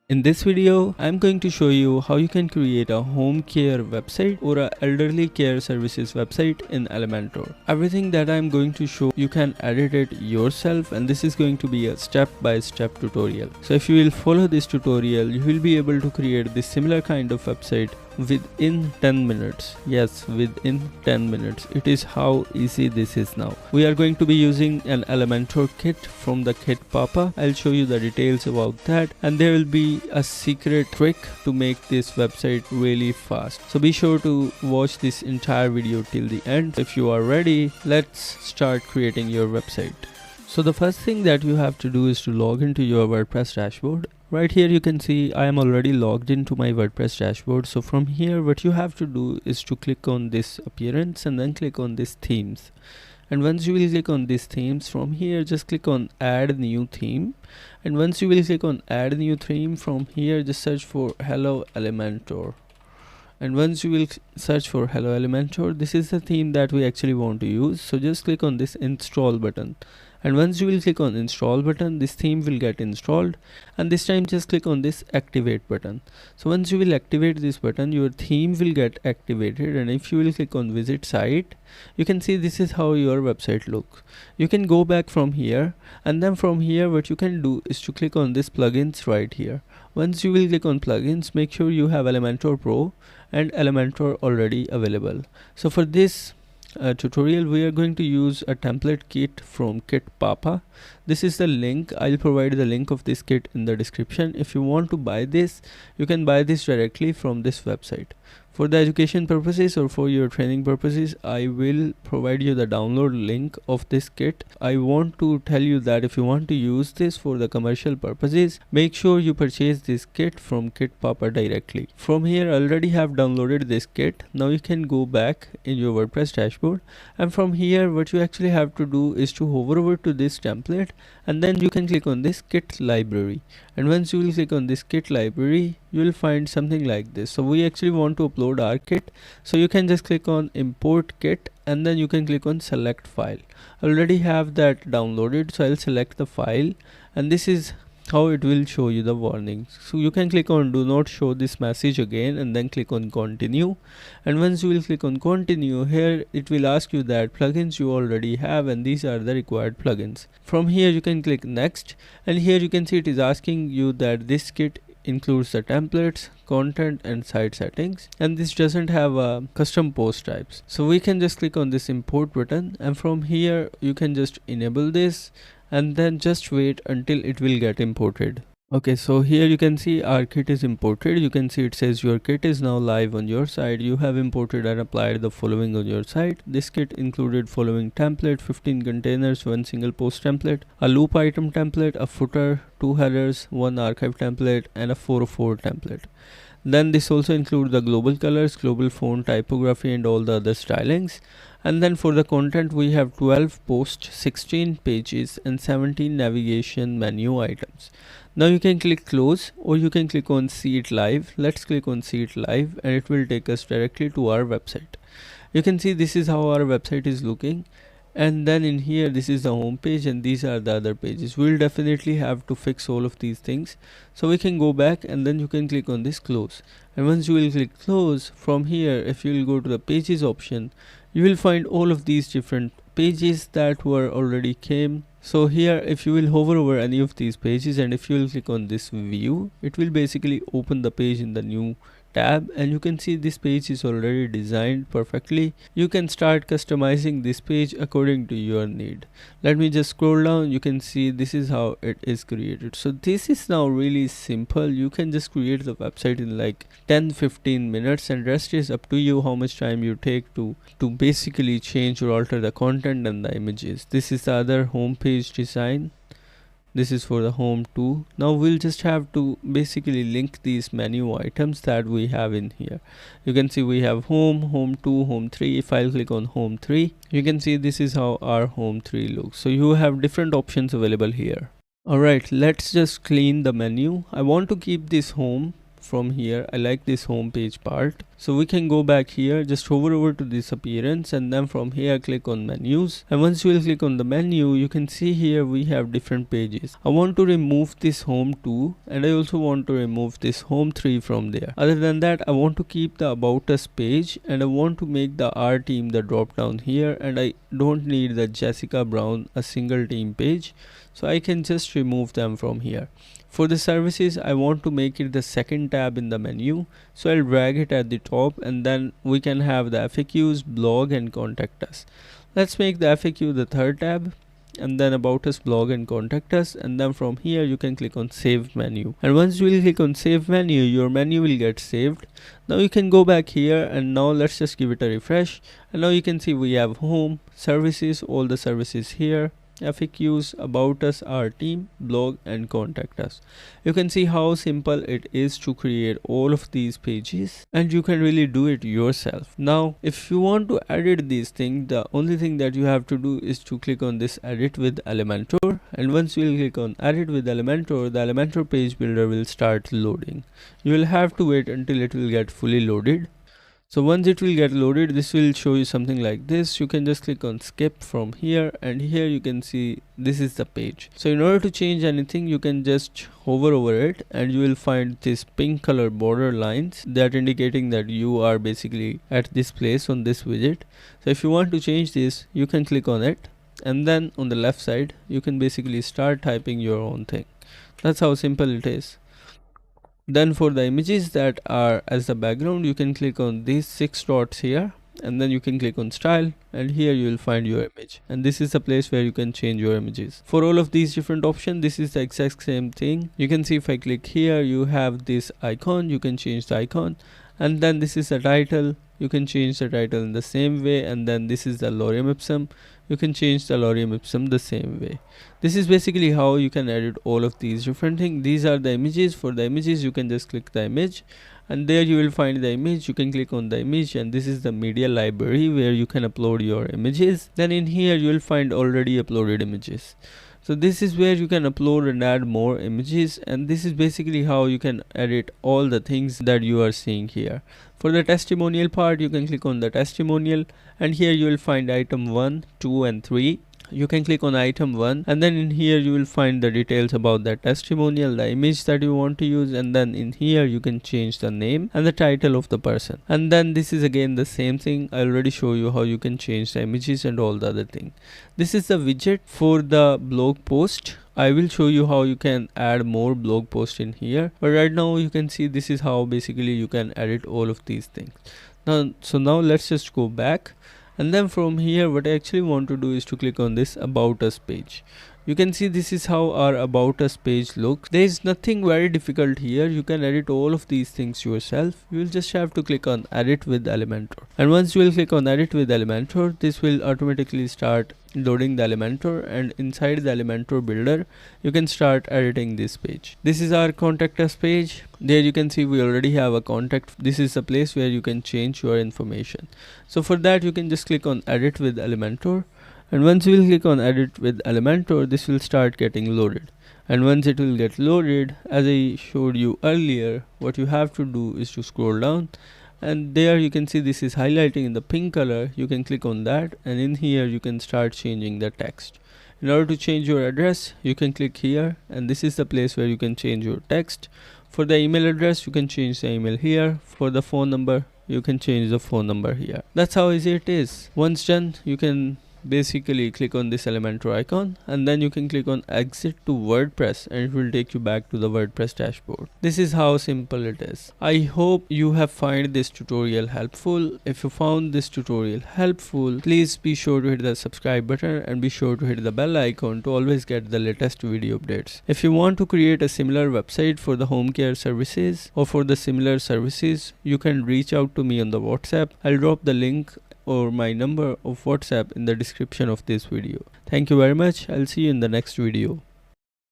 In this video, I'm going to show you how you can create a home care website or a elderly care services website in Elementor. Everything that I'm going to show, you can edit it yourself, and this is going to be a step-by-step tutorial. So if you will follow this tutorial, you will be able to create this similar kind of website within 10 minutes. Yes, within 10 minutes. It is how easy this is now. We are going to be using an Elementor kit from the KitPapa. I'll show you the details about that, and there will be a secret trick to make this website really fast. So be sure to watch this entire video till the end. If you are ready, let's start creating your website. So the first thing that you have to do is to log into your WordPress dashboard. Right here you can see I am already logged into my WordPress dashboard. So from here what you have to do is to click on this appearance and then click on this themes. And once you will click on these themes, from here just click on add new theme. And once you will click on add new theme, from here just search for Hello Elementor. And once you will search for Hello Elementor, this is the theme that we actually want to use. So just click on this install button. And once you will click on install button, this theme will get installed, and this time just click on this activate button. So once you will activate this button, your theme will get activated, and if you will click on visit site, you can see this is how your website looks. You can go back from here, and then from here what you can do is to click on this plugins right here. Once you will click on plugins, make sure you have Elementor Pro and Elementor already available. So for this tutorial we are going to use a template kit from KitPapa. This is the link. I'll provide the link of this kit in the description. If you want to buy this, you can buy this directly from this website. For the education purposes or for your training purposes, I will provide you the download link of this kit. I want to tell you that if you want to use this for the commercial purposes, make sure you purchase this kit from KitPapa directly. From here I already have downloaded this kit. Now you can go back in your WordPress dashboard, and from here what you actually have to do is to hover over to this template, and then you can click on this kit library. And once you will click on this kit library, you will find something like this. So we actually want to upload our kit, so you can just click on import kit, and then you can click on select file. I already have that downloaded, so I'll select the file, and this is how it will show you the warning. So you can click on do not show this message again, and then click on continue. And once you will click on continue, here it will ask you that plugins you already have, and these are the required plugins. From here you can click next, and here you can see it is asking you that this kit includes the templates, content and site settings, and this doesn't have a custom post types. So we can just click on this import button, and from here you can just enable this and then just wait until it will get imported. Okay, so here you can see our kit is imported. You can see it says your kit is now live on your site. You have imported and applied the following on your site. This kit included following template: 15 containers, 1 single post template, a loop item template, a footer, 2 headers, 1 archive template, and a 404 template. Then this also includes the global colors, global font, typography, and all the other stylings. And then for the content we have 12 posts, 16 pages, and 17 navigation menu items. Now you can click close, or you can click on see it live. Let's click on see it live, and it will take us directly to our website. You can see this is how our website is looking. And then in here this is the home page, and these are the other pages. We'll definitely have to fix all of these things, so we can go back, and then you can click on this close. And once you will click close, from here if you will go to the pages option, you will find all of these different pages that were already came. So here if you will hover over any of these pages, and if you will click on this view, it will basically open the page in the new tab, and you can see this page is already designed perfectly. You can start customizing this page according to your need. Let me just scroll down. You can see this is how it is created. So this is now really simple. You can just create the website in like 10-15 minutes, and rest is up to you how much time you take to basically change or alter the content and the images. This is the other home page design. This is for the home too. Now we'll just have to basically link these menu items that we have in here. You can see we have home, home 2, home 3. If I'll click on home 3, you can see this is how our home 3 looks. So you have different options available here. Alright, let's just clean the menu. I want to keep this home from here. I like this home page part. So we can go back here, just hover over to this appearance, and then from here click on menus. And once you will click on the menu, you can see here we have different pages. I want to remove this home 2, and I also want to remove this home 3 from there. Other than that, I want to keep the about us page, and I want to make the our team the drop down here, and I don't need the Jessica Brown a single team page, so I can just remove them from here. For the services, I want to make it the second tab in the menu, so I'll drag it at the top, and then we can have the FAQs, blog, and contact us. Let's make the FAQ the third tab, and then about us, blog, and contact us, and then from here you can click on save menu. And once you will click on save menu, your menu will get saved. Now you can go back here, and now let's just give it a refresh, and now you can see we have home, services, all the services here, FAQs, about us, our team, blog, and contact us. You can see how simple it is to create all of these pages, and you can really do it yourself. Now if you want to edit these things, the only thing that you have to do is to click on this edit with Elementor, and once you will click on edit with Elementor, the Elementor page builder will start loading. You will have to wait until it will get fully loaded. So once it will get loaded, this will show you something like this. You can just click on skip from here, and here you can see this is the page. So in order to change anything, you can just hover over it, and you will find this pink color border lines that indicating that you are basically at this place on this widget. So if you want to change this, you can click on it, and then on the left side you can basically start typing your own thing. That's how simple it is. Then for the images that are as the background, you can click on these 6 dots here, and then you can click on style, and here you will find your image, and this is the place where you can change your images. For all of these different options, this is the exact same thing. You can see if I click here, you have this icon, you can change the icon, and then this is the title, you can change the title in the same way, and then this is the lorem ipsum, you can change the lorem ipsum the same way. This is basically how you can edit all of these different things. These are the images. For the images, you can just click the image, and there you will find the image. You can click on the image, and this is the media library where you can upload your images. Then in here you will find already uploaded images. So this is where you can upload and add more images, and this is basically how you can edit all the things that you are seeing here. For the testimonial part, you can click on the testimonial, and here you will find item 1, 2, and 3. You can click on item 1, and then in here you will find the details about that testimonial, the image that you want to use, and then in here you can change the name and the title of the person. And then this is again the same thing. I already show you how you can change the images and all the other thing. This is the widget for the blog post. I will show you how you can add more blog posts in here, but right now you can see this is how basically you can edit all of these things. Now let's just go back. And then from here, what I actually want to do is to click on this about us page. You can see this is how our about us page looks. There is nothing very difficult here. You can edit all of these things yourself. You will just have to click on edit with Elementor. And once you will click on edit with Elementor, this will automatically start loading the Elementor, and inside the Elementor builder you can start editing this page. This is our contact us page. There you can see we already have a contact. This is the place where you can change your information. So for that you can just click on edit with Elementor, and once you will click on edit with Elementor, this will start getting loaded. And once it will get loaded, as I showed you earlier, what you have to do is to scroll down, and there you can see this is highlighting in the pink color. You can click on that, and in here you can start changing the text. In order to change your address, you can click here, and this is the place where you can change your text. For the email address, you can change the email here. For the phone number, you can change the phone number here. That's how easy it is. Once done, you can basically click on this Elementor icon, and then you can click on exit to WordPress, and it will take you back to the WordPress dashboard. This is how simple it is. I hope you have found this tutorial helpful. If you found this tutorial helpful, please be sure to hit the subscribe button and be sure to hit the bell icon to always get the latest video updates. If you want to create a similar website for the home care services or for the similar services, you can reach out to me on the WhatsApp. I'll drop the link or my number of WhatsApp in the description of this video. Thank you very much. I'll see you in the next video.